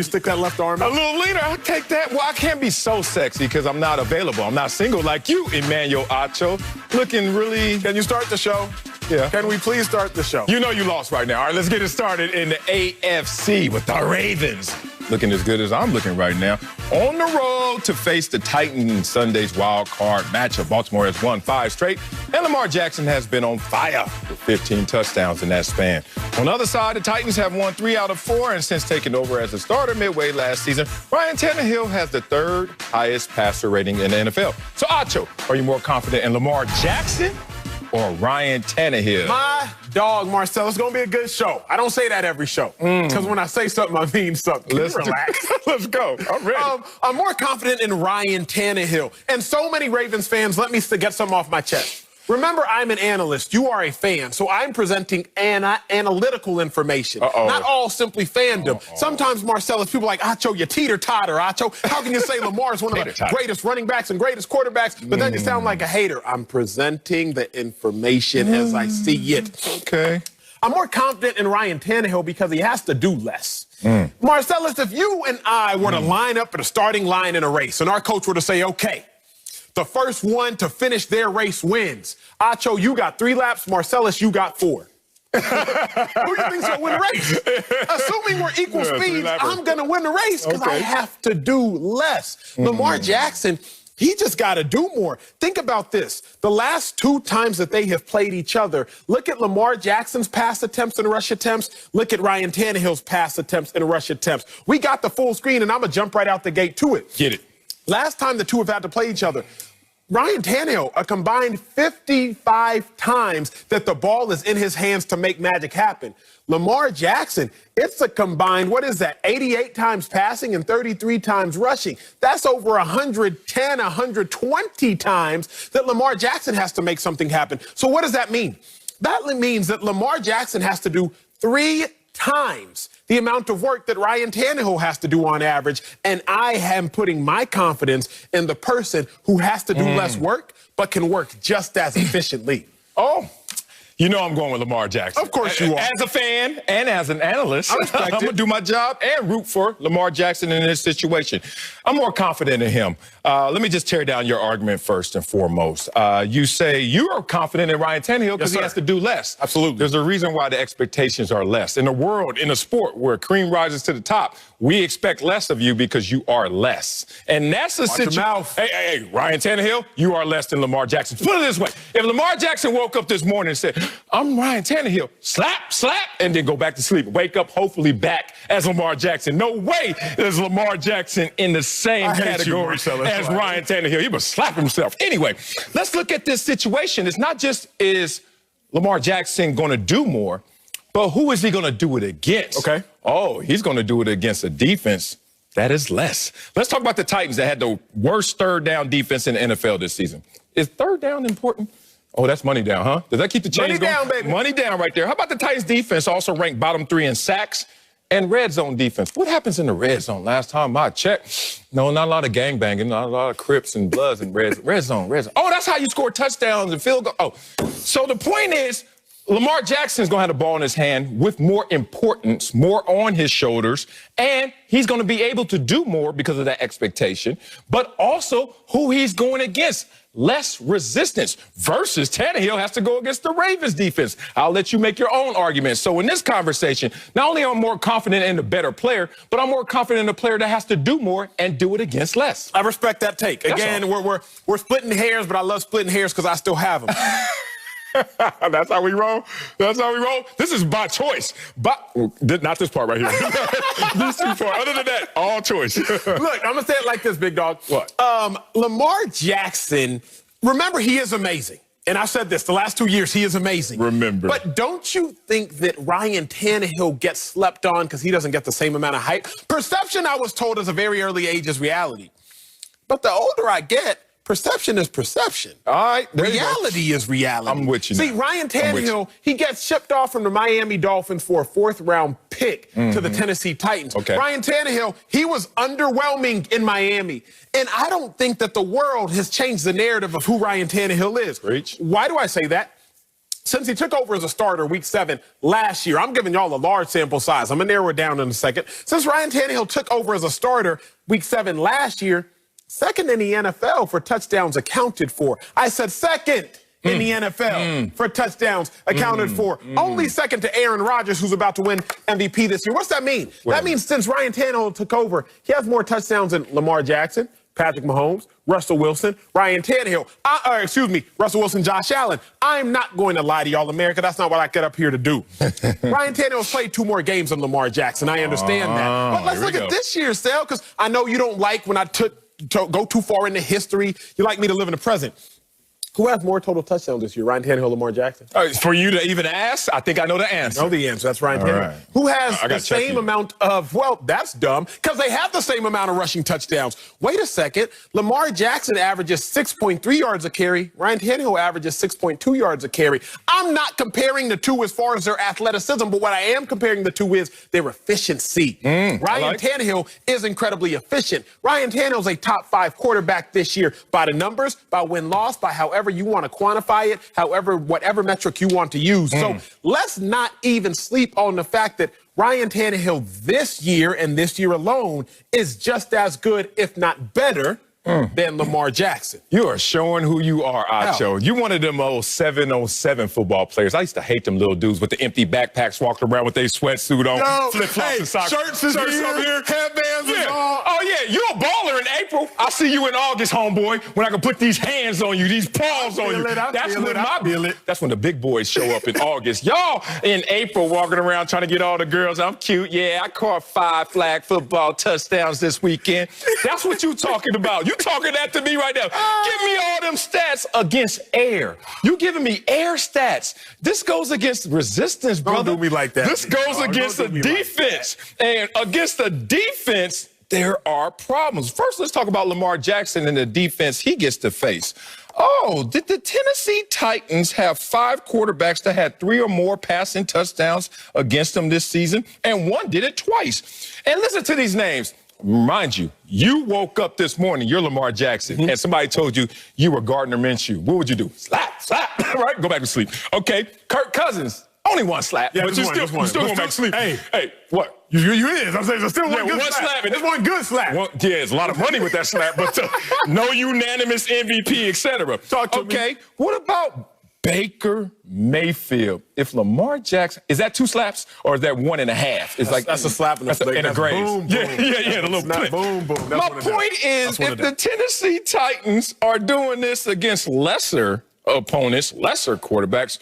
You stick that left arm out. A little leaner, I'll take that. Well, I can't be so sexy because I'm not available. I'm not single like you, Emmanuel Acho. Looking really... Can you start the show? Yeah. Can we please start the show? You know you lost right now. All right, let's get it started in the AFC with the Ravens. Looking as good as I'm looking right now. On the road to face the Titans in Sunday's wild card matchup. Baltimore has won 5 straight, and Lamar Jackson has been on fire with 15 touchdowns in that span. On the other side, the Titans have won 3 out of 4, and since taking over as a starter midway last season, Ryan Tannehill has the 3rd highest passer rating in the NFL. So, Acho, are you more confident in Lamar Jackson or Ryan Tannehill? My dog, Marcel, it's going to be a good show. I don't say that every show. Because when I say something, I mean something. Let's relax. Let's go. I'm ready. I'm more confident in Ryan Tannehill. And so many Ravens fans, let me get something off my chest. Remember, I'm an analyst. You are a fan. So I'm presenting analytical information. Not all simply fandom. Sometimes, Marcellus, people are like, Acho, you teeter-totter, Acho. How can you say Lamar is one of the greatest running backs and greatest quarterbacks? But then you sound like a hater. I'm presenting the information as I see it. Okay. I'm more confident in Ryan Tannehill because he has to do less. Marcellus, if you and I were to line up at a starting line in a race and our coach were to say, okay, the first one to finish their race wins. Acho, you got 3 laps. Marcellus, you got 4. Who do you think's going to win the race? Assuming we're equal speeds, I'm going to win the race because I have to do less. Lamar Jackson, he just got to do more. Think about this. The last 2 times that they have played each other, look at Lamar Jackson's pass attempts and rush attempts. Look at Ryan Tannehill's pass attempts and rush attempts. We got the full screen, and I'm going to jump right out the gate to it. Get it. Last time the two have had to play each other, Ryan Tannehill, a combined 55 times that the ball is in his hands to make magic happen. Lamar Jackson, it's a combined, 88 times passing and 33 times rushing. That's over 110, 120 times that Lamar Jackson has to make something happen. So what does that mean? That means that Lamar Jackson has to do 3 times the amount of work that Ryan Tannehill has to do on average, and I am putting my confidence in the person who has to do less work but can work just as efficiently. You know I'm going with Lamar Jackson. Of course you are. As a fan and as an analyst, I'm going to do my job and root for Lamar Jackson in this situation. I'm more confident in him. Let me just tear down your argument first and foremost. You say you are confident in Ryan Tannehill because he has to do less. Absolutely. There's a reason why the expectations are less. In a world, in a sport where cream rises to the top, we expect less of you because you are less. And that's the situation. Hey, Ryan Tannehill, you are less than Lamar Jackson. Put it this way. If Lamar Jackson woke up this morning and said, I'm Ryan Tannehill, slap, slap, and then go back to sleep. Wake up, hopefully back as Lamar Jackson. No way is Lamar Jackson in the same category as Ryan Tannehill. He would slap himself. Anyway, let's look at this situation. It's not just is Lamar Jackson going to do more, but who is he going to do it against? Okay. He's going to do it against a defense that is less. Let's talk about the Titans that had the worst 3rd down defense in the NFL this season. Is 3rd down important? That's money down, huh? Does that keep the chains going? Money down, baby. Money down right there. How about the Titans defense also ranked bottom 3 in sacks and red zone defense? What happens in the red zone? Last time I checked, no, not a lot of gangbanging, not a lot of Crips and Bloods in red zone. That's how you score touchdowns and field goals. So the point is, Lamar Jackson's going to have the ball in his hand with more importance, more on his shoulders, and he's going to be able to do more because of that expectation, but also who he's going against. Less resistance versus Tannehill has to go against the Ravens defense. I'll let you make your own argument. So in this conversation, not only am I more confident in the better player, but I'm more confident in the player that has to do more and do it against less. I respect that take. Again, we're splitting hairs, but I love splitting hairs because I still have them. That's how we roll. That's how we roll. This is by choice. Not this part right here. These 2 parts. Other than that, all choice. Look, I'm going to say it like this, big dog. What? Lamar Jackson, remember, he is amazing. And I said this, the last 2 years, he is amazing. Remember. But don't you think that Ryan Tannehill gets slept on because he doesn't get the same amount of hype? Perception, I was told, at a very early age is reality. But the older I get, perception is perception. All right. Reality is reality. I'm with you. See, Ryan Tannehill, he gets shipped off from the Miami Dolphins for a 4th-round pick to the Tennessee Titans. Ryan Tannehill, he was underwhelming in Miami. And I don't think that the world has changed the narrative of who Ryan Tannehill is. Preach. Why do I say that? since he took over as a starter week 7 last year, I'm giving y'all a large sample size. I'm going to narrow it down in a second. Since Ryan Tannehill took over as a starter week 7 last year, second in the NFL for touchdowns accounted for. I said second in the NFL for touchdowns accounted for. Only second to Aaron Rodgers, who's about to win MVP this year. What's that mean? That means since Ryan Tannehill took over, he has more touchdowns than Lamar Jackson, Patrick Mahomes, Russell Wilson, Ryan Tannehill, Russell Wilson, Josh Allen. I'm not going to lie to y'all, America. That's not what I get up here to do. Ryan Tannehill's played 2 more games than Lamar Jackson. I understand that. But let's look at this year's Sal, because I know you don't like when I go too far into history. You like me to live in the present. Who has more total touchdowns this year, Ryan Tannehill or Lamar Jackson? For you to even ask, I think I know the answer. I know the answer. That's Ryan Tannehill. Right. Who has the same amount of, well, that's dumb, because they have the same amount of rushing touchdowns. Wait a second. Lamar Jackson averages 6.3 yards a carry. Ryan Tannehill averages 6.2 yards a carry. I'm not comparing the two as far as their athleticism, but what I am comparing the two is their efficiency. Ryan Tannehill is incredibly efficient. Ryan Tannehill's a top 5 quarterback this year by the numbers, by win-loss, by however you want to quantify it, whatever metric you want to use. So let's not even sleep on the fact that Ryan Tannehill this year and this year alone is just as good, if not better, than Lamar Jackson. You are showing who you are, Acho. You one of them old 707 football players. I used to hate them little dudes with the empty backpacks walking around with their sweatsuit on, flip-flops and socks. Shirts up here, headbands and all. Oh, yeah, you're a baller in April. I see you in August, homeboy, when I can put these hands on you, these paws on you. That's when the big boys show up in August. Y'all in April walking around trying to get all the girls. I'm cute. Yeah, I caught 5 flag football touchdowns this weekend. That's what you talking about. You talking that to me right now. Give me all them stats against air. You giving me air stats. This goes against resistance, brother. Don't do me like that. This goes against the defense. And against the defense, there are problems. First, let's talk about Lamar Jackson and the defense he gets to face. Oh, did the Tennessee Titans have 5 quarterbacks that had 3 or more passing touchdowns against them this season? And one did it twice. And listen to these names. Mind you, you woke up this morning, you're Lamar Jackson, and somebody told you you were Gardner Minshew. What would you do? Slap, right? Go back to sleep. Okay, Kirk Cousins, only 1 slap. Yeah, but you still going back to sleep. Hey, what? You is. I'm saying there's still one good slap. There's one good slap. Yeah, it's a lot of money with that slap, but no unanimous MVP, etc. Talk to me. Okay, what about Baker Mayfield? If Lamar Jackson, is that 2 slaps or is that 1.5? It's like that's a slap and a graze. Boom, boom. Yeah, the little clip. Boom, boom. My point is, if the Tennessee Titans are doing this against lesser opponents, lesser quarterbacks,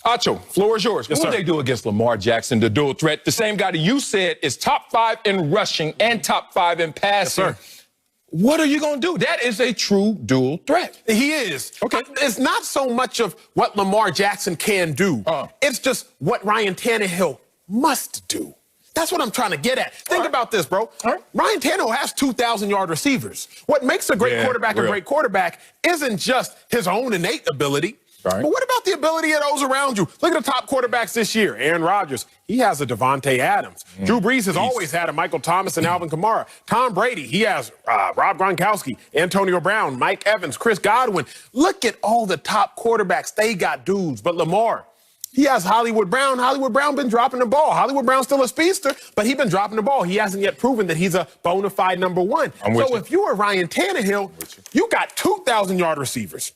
Acho, floor is yours. What would they do against Lamar Jackson, the dual threat? The same guy that you said is top 5 in rushing and top 5 in passing. Yes, sir. What are you going to do? That is a true dual threat. He is. Okay. It's not so much of what Lamar Jackson can do. It's just what Ryan Tannehill must do. That's what I'm trying to get at. Think about this, bro. Ryan Tannehill has 2,000-yard receivers. What makes a great quarterback a great quarterback isn't just his own innate ability. But what about the ability of those around you? Look at the top quarterbacks this year. Aaron Rodgers, he has a Devontae Adams. Drew Brees has always had a Michael Thomas and Alvin Kamara. Tom Brady, he has Rob Gronkowski, Antonio Brown, Mike Evans, Chris Godwin. Look at all the top quarterbacks. They got dudes. But Lamar, he has Hollywood Brown. Hollywood Brown been dropping the ball. Hollywood Brown's still a speedster, but he's been dropping the ball. He hasn't yet proven that he's a bona fide number 1. So if you are Ryan Tannehill, you got 2,000-yard receivers.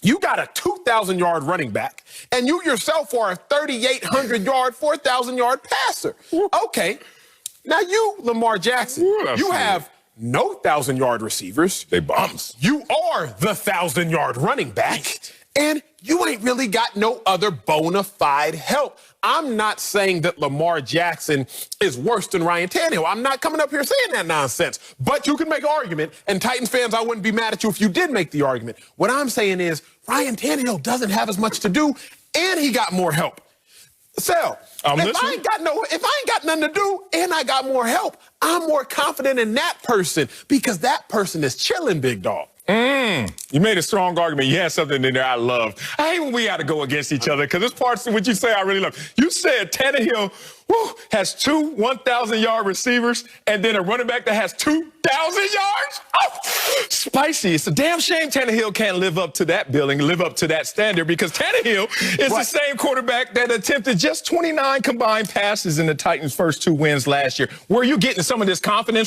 You got a 2,000-yard running back, and you yourself are a 3,800-yard, 4,000-yard passer. Okay. Now you, Lamar Jackson, you have no 1,000-yard receivers. They bums. You are the 1,000-yard running back, and you ain't really got no other bona fide help. I'm not saying that Lamar Jackson is worse than Ryan Tannehill. I'm not coming up here saying that nonsense. But you can make an argument, and Titans fans, I wouldn't be mad at you if you did make the argument. What I'm saying is Ryan Tannehill doesn't have as much to do, and he got more help. Sal, if I ain't got nothing to do and I got more help, I'm more confident in that person because that person is chilling, big dog. You made a strong argument. You had something in there I love. I hate when we got to go against each other because this part's what you say I really love. You said Tannehill has 2 1,000-yard receivers and then a running back that has 2,000 yards? Oh, spicy. It's a damn shame Tannehill can't live up to that billing, live up to that standard, because Tannehill is the same quarterback that attempted just 29 combined passes in the Titans' first 2 wins last year. Where are you getting some of this confidence from?